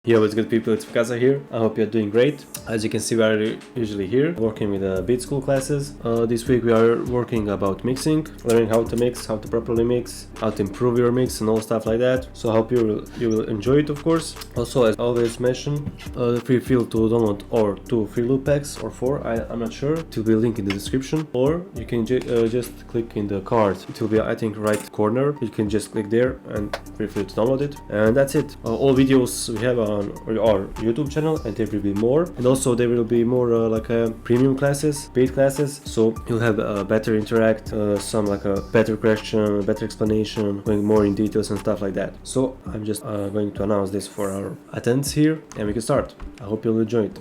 Yo, what's good people, it's Mikkasa here. I hope you're doing great. As you can see, we are usually here working with beat school classes. This week we are working about mixing, learning how to mix, how to properly mix, how to improve your mix and all stuff like that. So I hope you will enjoy it, of course. Also, as always mentioned, feel free to download or 2 free loop packs or 4, I'm not sure. It will be a link in the description, or you can just click in the card. It will be, I think, right corner. You can just click there and feel free to download it. And that's it. All videos we have on our YouTube channel, and there will be more. And also there will be more premium classes, paid classes. So you'll have a better interact, some like a better question, better explanation, going more in details and stuff like that. So I'm just going to announce this for our attendance here, and we can start. I hope you'll enjoy it.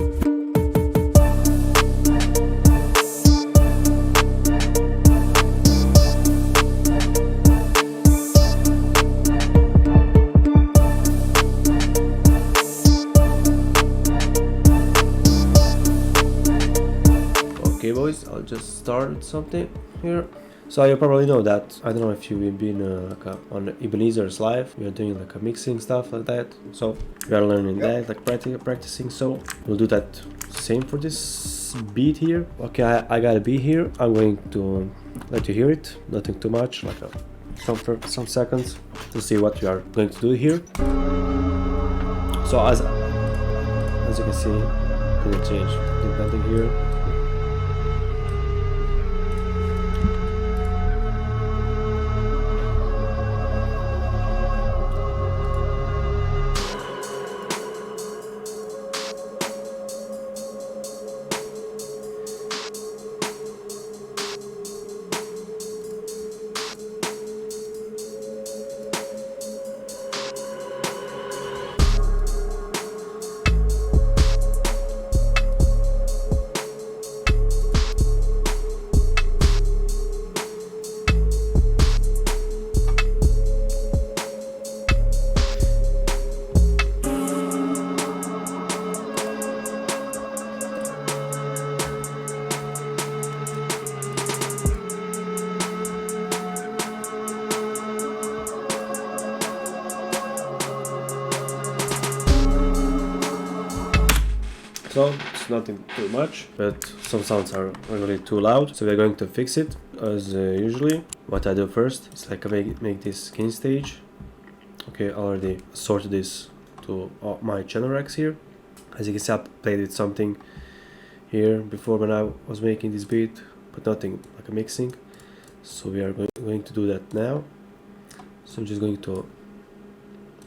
Okay boys, I'll just start something here. So you probably know that, I don't know if you've been on Ebenezer's live, we are doing like a mixing stuff like that. So we are learning that, like practicing. So we'll do that same for this beat here. Okay, I got a beat here. I'm going to let you hear it, nothing too much, like some seconds to see what we are going to do here. So as you can see, didn't change, did nothing here. So it's nothing too much, but some sounds are really too loud, so we're going to fix it as usually. What I do first is like make this gain stage. Okay, I already sorted this to my channel racks here. As you can see, I played with something here before when I was making this beat, but nothing like a mixing. So we are going to do that now. So I'm just going to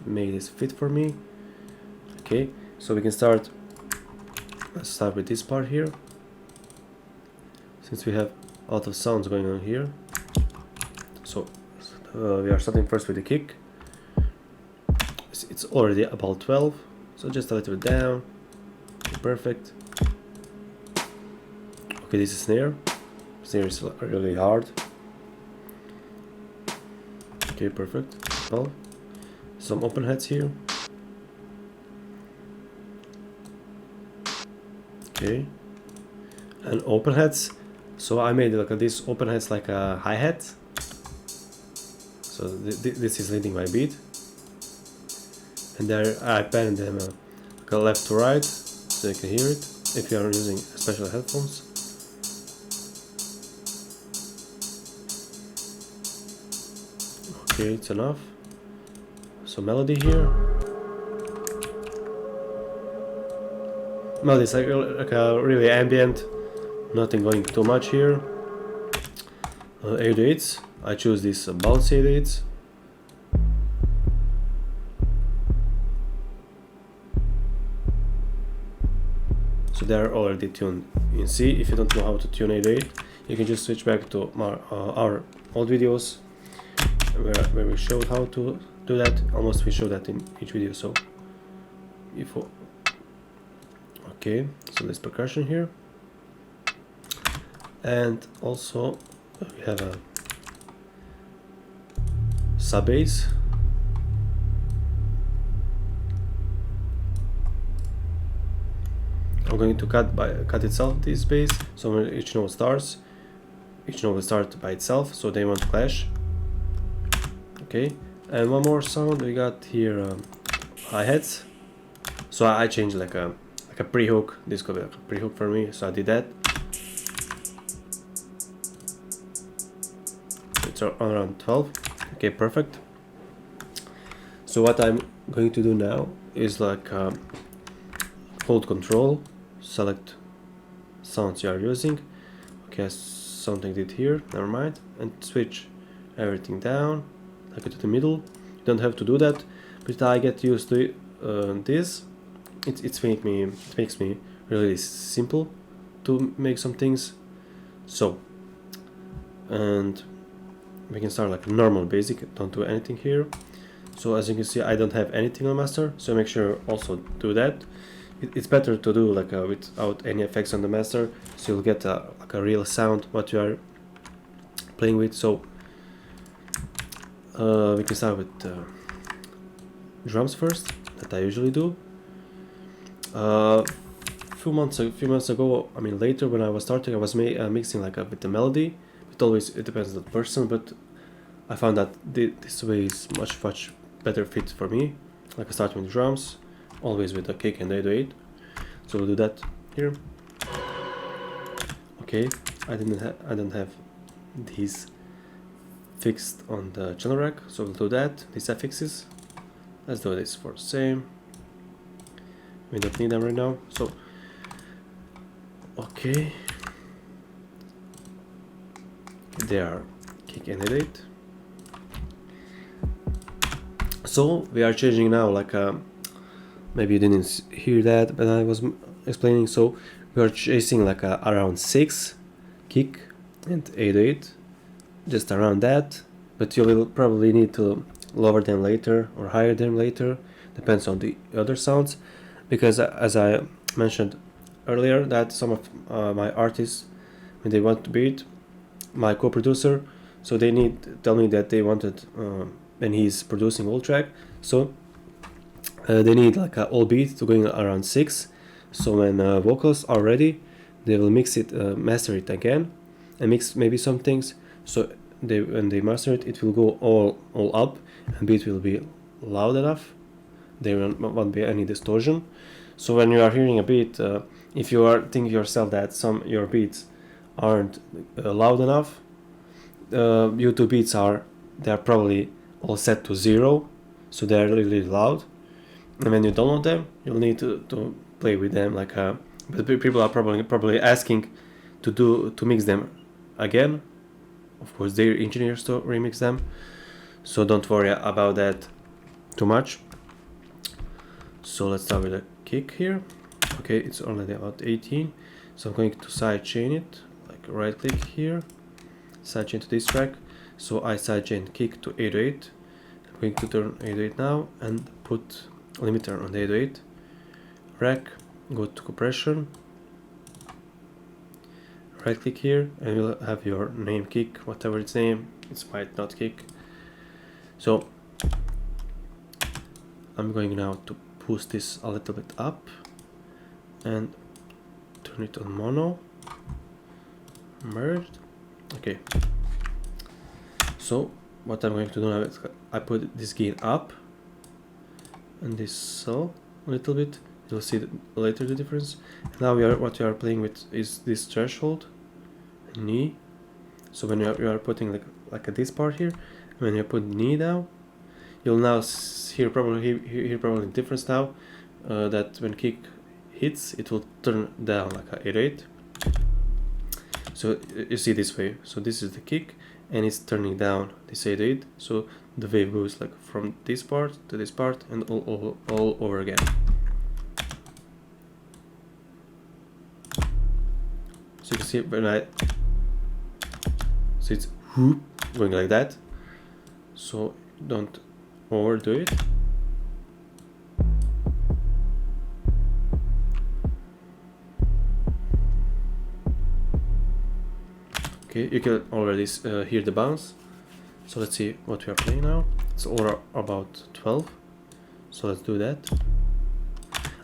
make this fit for me. Okay, so we can start. Let's start with this part here, since we have a lot of sounds going on here. So we are starting first with the kick. It's already about 12, so just a little bit down. Okay, perfect. Okay, this is snare. Snare is really hard. Okay, perfect. Well, some open hats here. Okay, and open hats. So I made like this open hats like a hi-hat. So this is leading my beat, and there I pan them like left to right, so you can hear it if you are using special headphones. Okay, it's enough. So melody here. Melody is like a really ambient, nothing going too much here. 8/8s. I choose this bouncy 8/8s. So they are already tuned in C. If you don't know how to tune 8/8, you can just switch back to our old videos where we showed how to do that. Almost we show that in each video. So before. Okay, so there's percussion here, and also we have a sub bass. I'm going to cut itself this bass, so when each note starts, each note will start by itself, so they won't clash. Okay, and one more sound we got here, hi-hats. So I changed like a pre-hook. This could be like a pre-hook for me, so I did that. It's around 12. Okay, perfect. So what I'm going to do now is like hold control, select sounds you are using. Okay, something did here, never mind, and switch everything down like to the middle. You don't have to do that, but I get used to this. It makes me really simple to make some things. So, and we can start like normal basic, don't do anything here. So as you can see, I don't have anything on master, so make sure also do that. It's better to do like without any effects on the master, so you'll get like a real sound what you are playing with. So we can start with drums first, that I usually do. Few months ago, I mean later when I was starting, I was mixing like with the melody. It depends on the person, but I found that this way is much better fit for me. Like I start with drums, always with the kick and 808. So we'll do that here. Okay, I don't have these fixed on the channel rack, so we'll do that. These affixes. Let's do this for the same. We don't need them right now. So okay, they are kick and 808. So we are changing now, like maybe you didn't hear that, but I was explaining. So we are chasing like around 6 kick and 808, just around that. But you will probably need to lower them later or higher them later, depends on the other sounds, because as I mentioned earlier, that some of my artists, when they want to beat, my co-producer, so they tell me that they wanted when he's producing all track, so they need like a all beat to going around 6. So when vocals are ready, they will mix it, master it again, and mix maybe some things. So when they master it, it will go all up, and beat will be loud enough. There won't be any distortion. So when you are hearing a beat, if you are thinking yourself that your beats aren't loud enough, YouTube beats are probably all set to 0, so they're really loud. And when you download them, you'll need to play with them like but people are probably asking to mix them again. Of course, they're engineers to remix them, so don't worry about that too much. So let's start with a kick here. Okay, it's already about 18, so I'm going to sidechain it, like right click here, sidechain to this track. So I sidechain kick to 808. I'm going to turn 808 now and put limiter on the 808 rack. Go to compression, right click here, and you'll have your name kick, whatever its name. It might not kick. So I'm going now to push this a little bit up and turn it on mono, merged. Okay, so what I'm going to do now is I put this gain up and this so a little bit. You'll see later the difference. Now what we are playing with is this threshold knee. So when you are putting like this part here, when you put knee down, you'll now hear probably the difference now, that when kick hits, it will turn down like a 8/8. So you see this way. So this is the kick, and it's turning down this 8/8. So the wave goes like from this part to this part and all over again. So you can see when so it's going like that. So don't overdo it. Okay, you can already hear the bounce. So let's see what we are playing now. It's all about 12. So let's do that.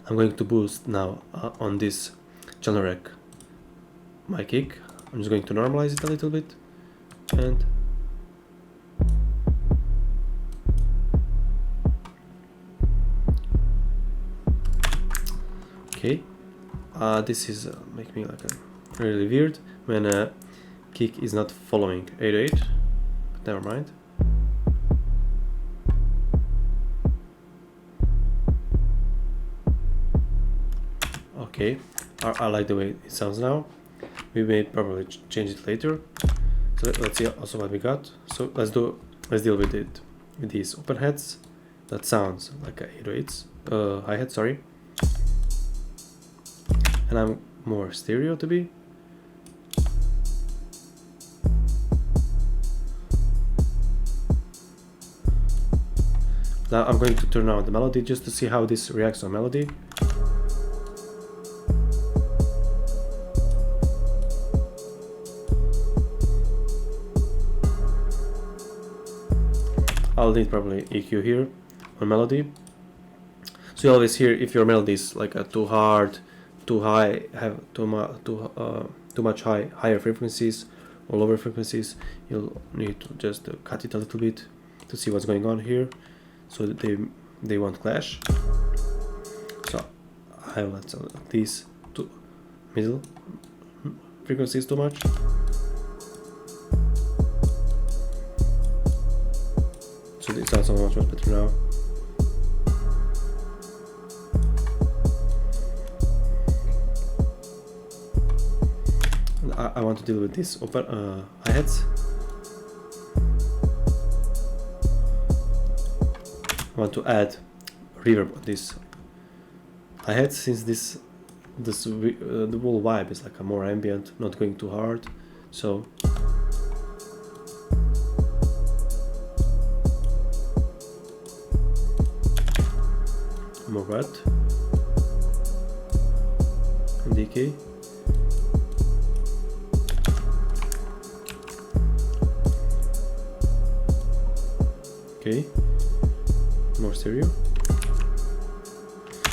I'm going to boost now on this channel rack my kick. I'm just going to normalize it a little bit, and Okay, this is make me like a really weird when a kick is not following 808, but never mind. Okay, I like the way it sounds now. We may probably change it later. So let's see also what we got. So let's deal with it with these open hats. That sounds like a 808s hi-hat, sorry. And I'm more stereo to be. Now I'm going to turn on the melody just to see how this reacts on melody. I'll need probably EQ here on melody. So you always hear if your melody is like too hard, too high, have too much higher frequencies or lower frequencies, you'll need to just cut it a little bit to see what's going on here, so that they won't clash. So I highlight these two middle frequencies too much. So it sounds much better now. And I want to deal with these open hi-hats. I want to add reverb on this hi-hats, since the whole vibe is like a more ambient, not going too hard. So more red and decay. Okay, more stereo.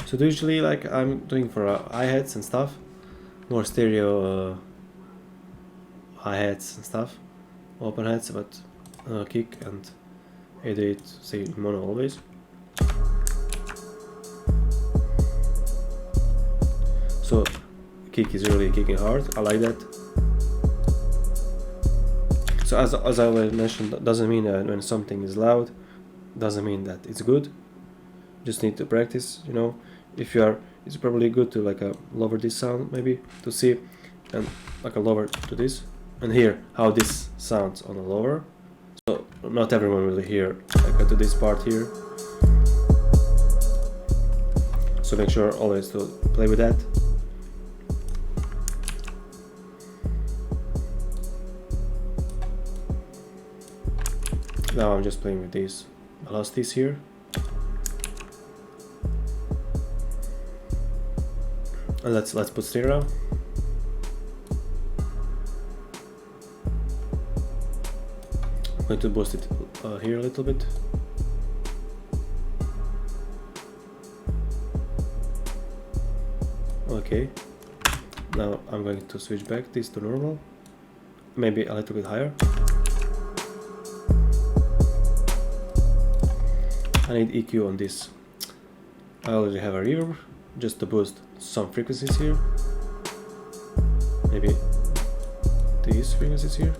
So usually, like I'm doing for hi-hats and stuff, more stereo hi-hats and stuff, open hats, but kick and 8/8 say mono always. So kick is really kicking hard. I like that. So as I mentioned, that doesn't mean that when something is loud, doesn't mean that it's good. Just need to practice, you know. If you are, it's probably good to like lower this sound maybe to see, and like a lower to this, and hear how this sounds on a lower. So not everyone will hear like to this part here. So make sure always to play with that. Now I'm just playing with these velocities here. And let's put stereo. I'm going to boost it here a little bit. Okay. Now I'm going to switch back this to normal. Maybe a little bit higher. I need EQ on this. I already have a reverb, just to boost some frequencies here. Maybe these frequencies here,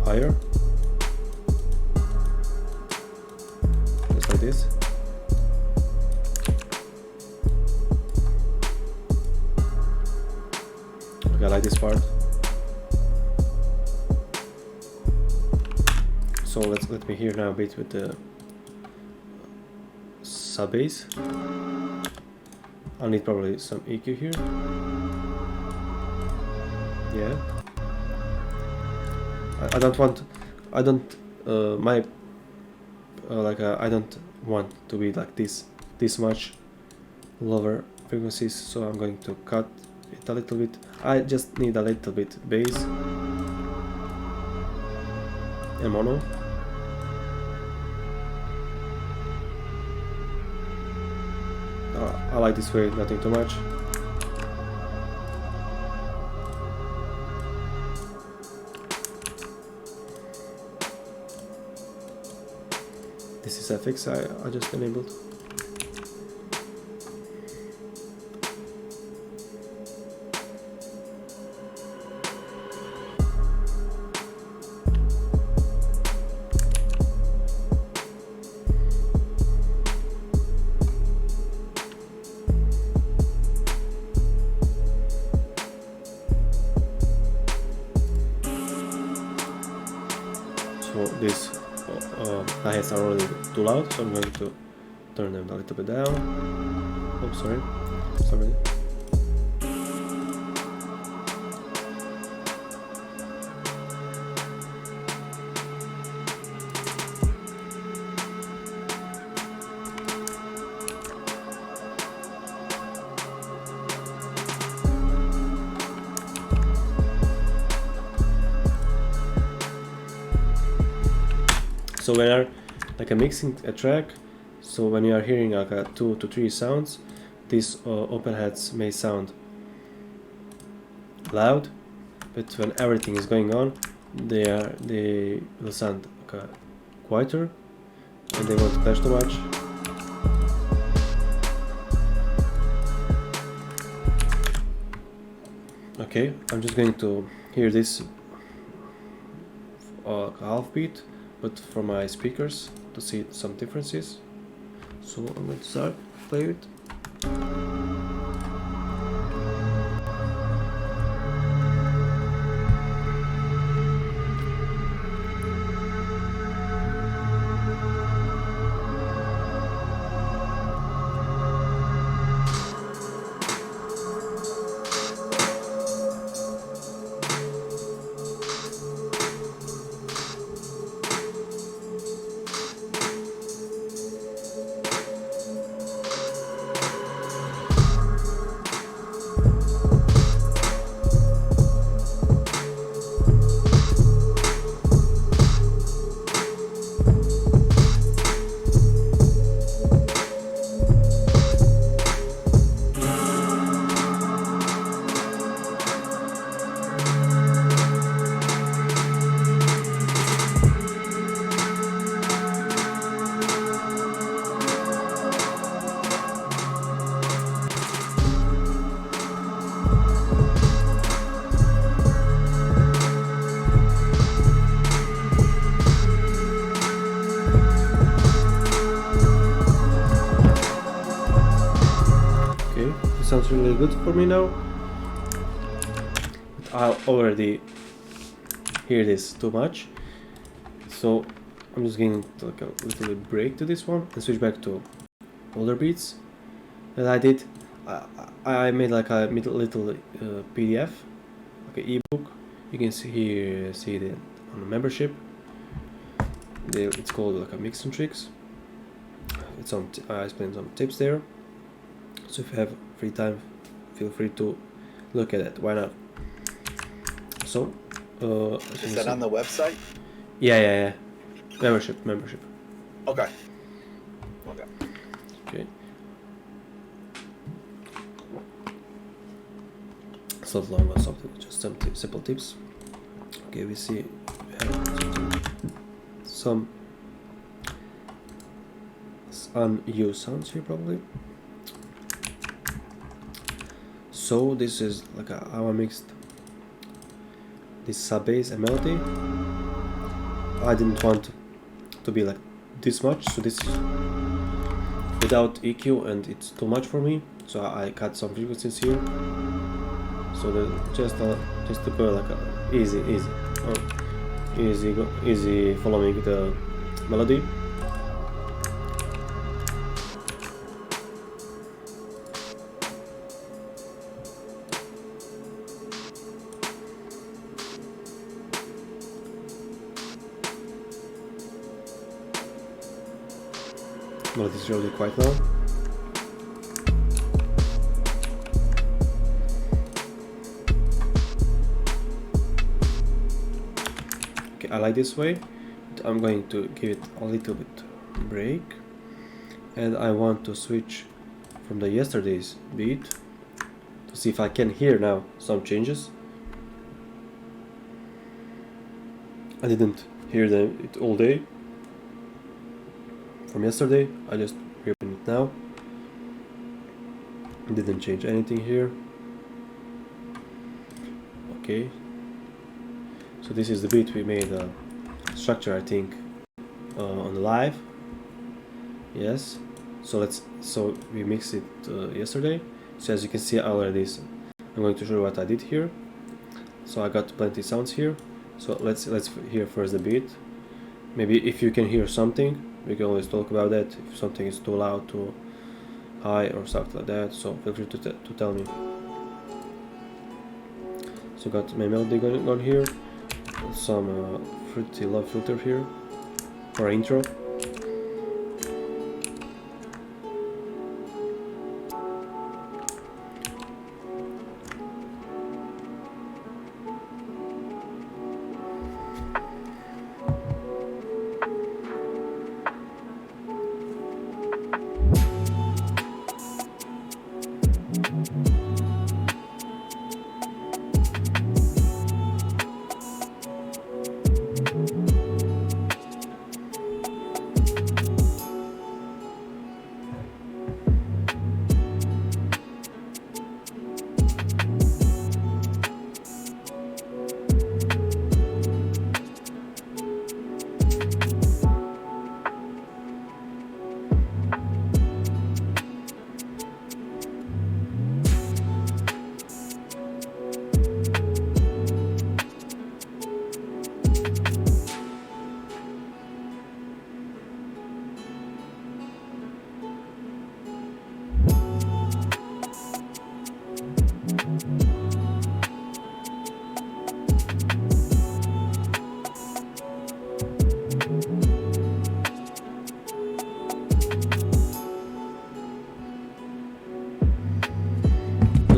higher. Just like this. Okay, I like this part. So let me hear now a bit with the sub bass. I'll need probably some EQ here. Yeah. I don't want to be like this much lower frequencies, so I'm going to cut it a little bit. I just need a little bit bass and mono. I like this way, nothing too much. This is FX I just enabled. these hi-hats are already too loud, so I'm going to turn them a little bit down. Oh, sorry. So when you're like mixing a track, so when you are hearing like 2 to 3 sounds, these open hats may sound loud, but when everything is going on, they will sound quieter, and they won't clash too much. Okay, I'm just going to hear this half beat, but from my speakers to see some differences. So I'm going to start play it. Sounds really good for me now, but I already hear this too much, so I'm just going to like a little bit break to this one and switch back to older beats that I did. I made like a little PDF, like an ebook. You can see it on the membership. It's called like a mix and tricks. It's on. I explained some tips there. So if you have free time, feel free to look at it. Why not? So, is that on the website? Yeah. Membership. Okay. It's not long or something, just some simple tips. Okay, we see some unused sounds here probably. So this is like how I mixed this sub bass and melody. I didn't want to be like this much, so this is without EQ and it's too much for me, so I cut some frequencies here, so that just to go like easy following the melody. Melody is really quite low. Okay, I like this way, but I'm going to give it a little bit break, and I want to switch from the yesterday's beat to see if I can hear now some changes. I didn't hear it all day from yesterday, I just reopened it now. Didn't change anything here. Okay, so this is the beat we made structure, I think, on the live. Yes, so we mixed it yesterday. So as you can see already, I'm going to show you what I did here. So I got plenty sounds here. So let's hear first the beat, Maybe if you can hear something, we can always talk about that. If something is too loud, too high, or something like that, so feel free to tell me. So got my melody going on here, some fruity love filter here for intro.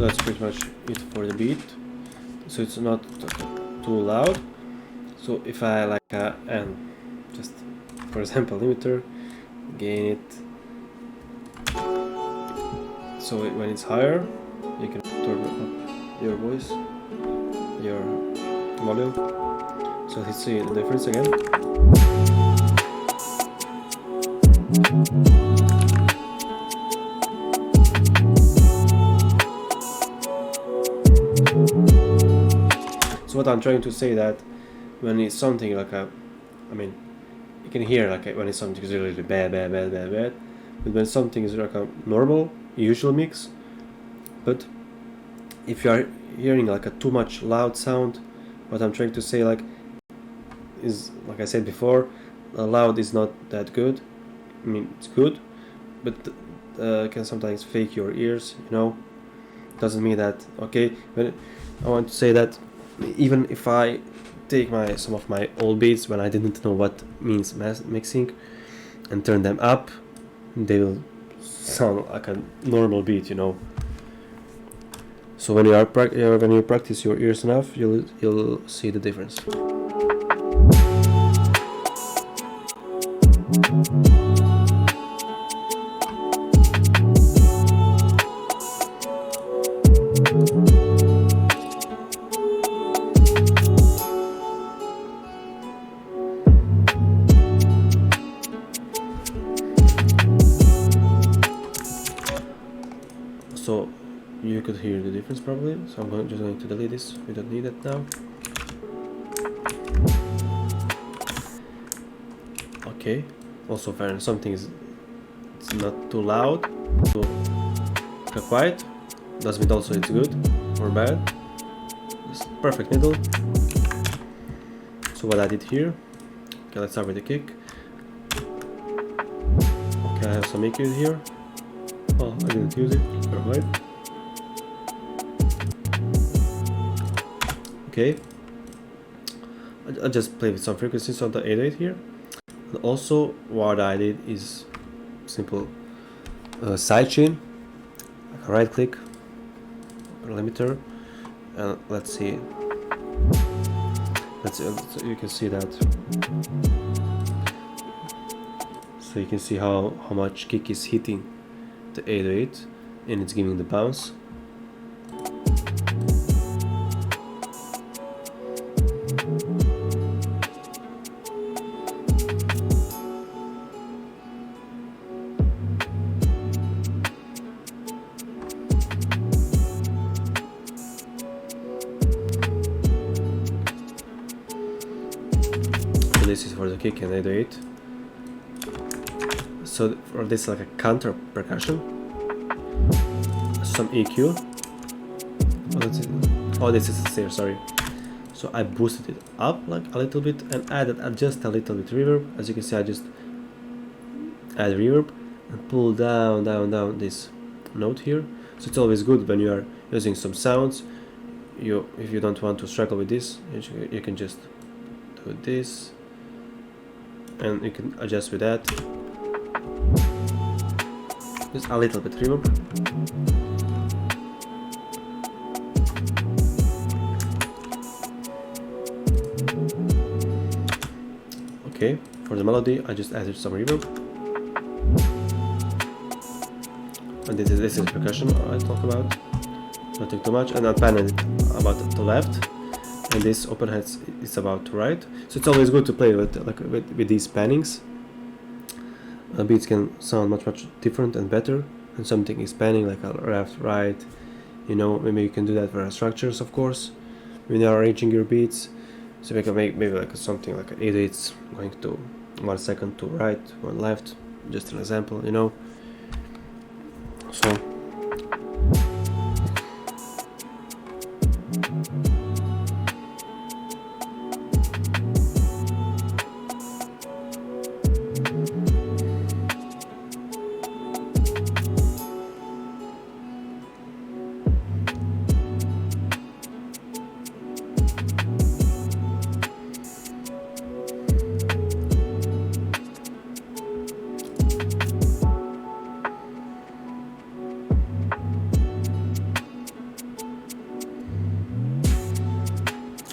That's pretty much it for the beat, so it's not too loud. So if I like and just for example limiter, gain it, so when it's higher you can turn up your voice, your volume, so let's see the difference again. So what I'm trying to say that when it's something like I mean, you can hear like when it's something is really bad, but when something is like a normal, usual mix, but if you are hearing like a too much loud sound, what I'm trying to say like is, like I said before, loud is not that good. I mean, it's good, but can sometimes fake your ears, you know. Doesn't mean that, okay, when I want to say that even if I take some of my old beats when I didn't know what means mixing and turn them up, they will sound like a normal beat, you know. So when you practice your ears enough, you'll see the difference. So you could hear the difference probably, so I'm just going to delete this, we don't need it now. Okay, also when something is it's not too loud, too quiet, doesn't mean also it's good or bad, it's perfect middle. So what I did here, okay, let's start with the kick. Okay, I have some EQ here. Oh, I didn't use it, never mind. Okay, I just play with some frequencies on the 808 here. And also what I did is simple sidechain, like a right click, limiter, and let's see, so you can see that. So you can see how much kick is hitting the 808 and it's giving the bounce. So this is for the kick and 808. So for this like a counter percussion, some EQ. Oh, this is a snare, sorry. So I boosted it up like a little bit and added just a little bit reverb. As you can see, I just add reverb and pull down this note here. So it's always good when you are using some sounds. If you don't want to struggle with this, you can just do this, and you can adjust with that. Just a little bit reverb. Okay, for the melody, I just added some reverb. And this is percussion I talk about. Nothing too much. And I panned it about to left, and this open hats is about to right. So it's always good to play with these pannings. Beats can sound much different and better, and something is panning like a left, right. You know, maybe you can do that for structures, of course, when you are arranging your beats. So we can make maybe like something like 8/8 going to 1 second to right, 1 left. Just an example, you know. So.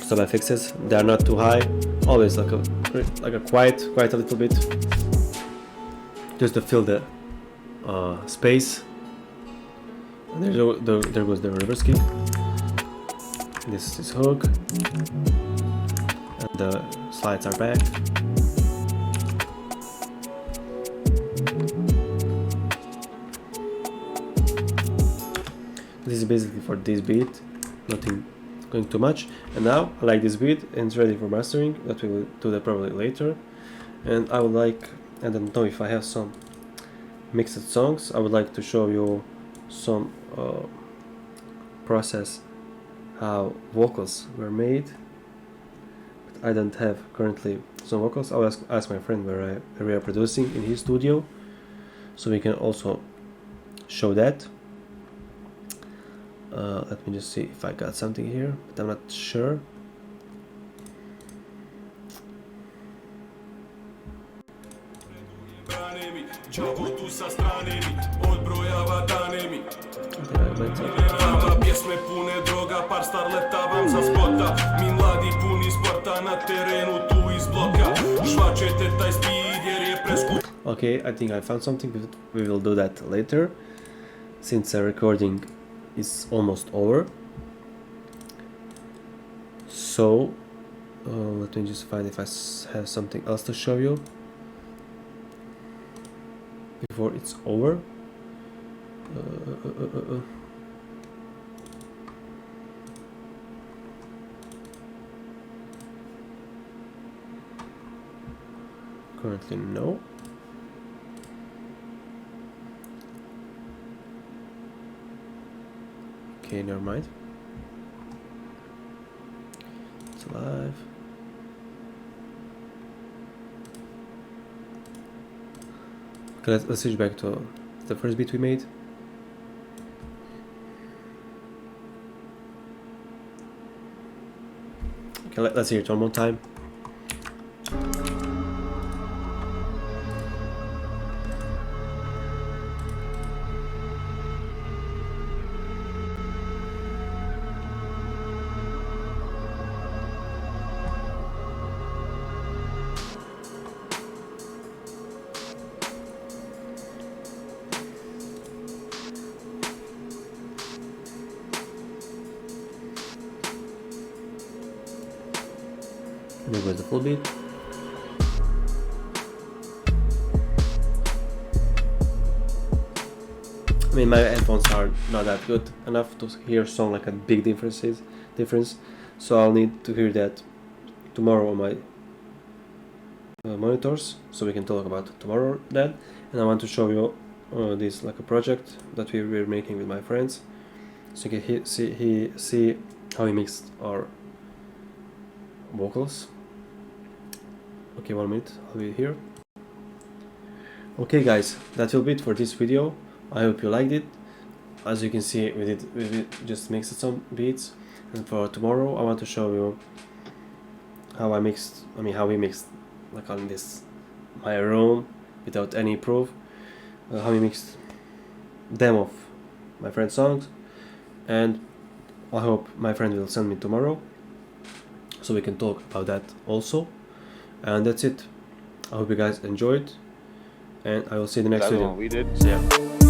Some fixes, they are not too high, always like a quite a little bit, just to fill the space. And there goes the reverse kick. This is hook, and the slides are back. This is basically for this beat, nothing going too much. And now I like this beat and it's ready for mastering. That we will do that probably later. And I would like, I don't know if I have some mixed songs, I would like to show you some process how vocals were made, but I don't have currently some vocals. I'll ask my friend where we are producing in his studio, so we can also show that. Let me just see if I got something here, but I'm not sure. Okay, I think I found something, but we will do that later, since the recording is almost over. So let me just find if I have something else to show you before it's over. Currently no. Okay, never mind. It's alive. Okay, let's switch back to the first beat we made. Okay, let's hear it one more time. There goes the full beat. I mean, my headphones are not that good enough to hear song like a big difference, so I'll need to hear that tomorrow on my monitors, so we can talk about tomorrow that. And I want to show you this like a project that we were making with my friends, so you can see how we mixed our vocals. Okay, 1 minute, I'll be here. Okay guys, that will be it for this video. I hope you liked it. As you can see, we just mixed some beats, and for tomorrow I want to show you how we mixed like on this my room without any proof, how we mixed them of my friend's songs, and I hope my friend will send me tomorrow so we can talk about that also. And that's it. I hope you guys enjoyed, and I will see you in the next video. We did. See ya.